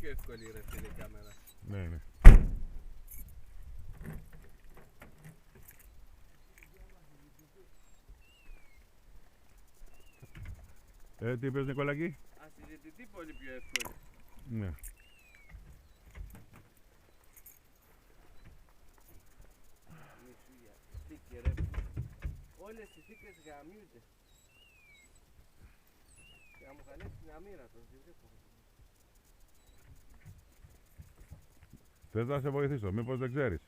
πιο εύκολη ρε φίλε η κάμερα. Ναι, ναι. Τι είπες Νικολάκη? Ασυζητητή πολύ πιο εύκολη. Ναι. Μισούλια, θήκη ρε. Όλες οι θήκες γαμιούνται. Και να μου καλέσει την αμύρα τον, δεν βλέπω. Θες να σε βοηθήσω, μήπως δεν ξέρεις?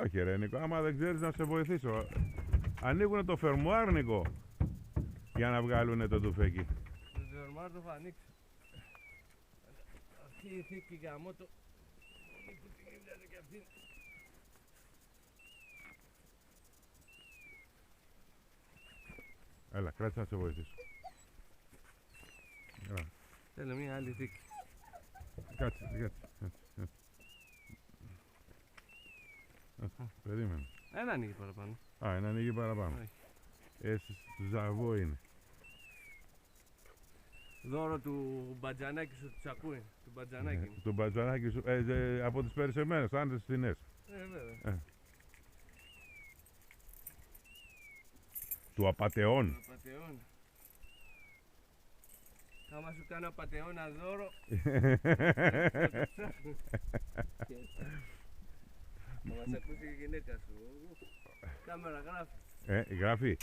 Όχι ρε Νίκο, άμα δεν ξέρεις να σε βοηθήσω. Ανοίγουνε το φερμουάρ Νίκο, για να βγάλουνε το τουφέκι. Το φερμουάρ το έχω ανοίξει. Αυτή η θήκη γαμώτο. Που την ήμιαζε και αυτή. Έλα, κράτησε να σε βοηθήσω. Έλα. Θέλω μια άλλη θήκη. Κάτσε. Περίμενε. Ένα ανοίγει παραπάνω. Ένα ανοίγει παραπάνω. Του ζαβό είναι. Δώρο του μπατζανάκι σου, του ακούει. Του μπατζανάκι μου. Του μπατζανάκι σου, από τις περισσεμένες, άντρες φθηνές. Βέβαια. Του απατεών. Άμα σου κάνω απατεώνα δώρο. Θα μας ακούσει η γυναίκα σου. Κάμερα γράφει. Γράφει.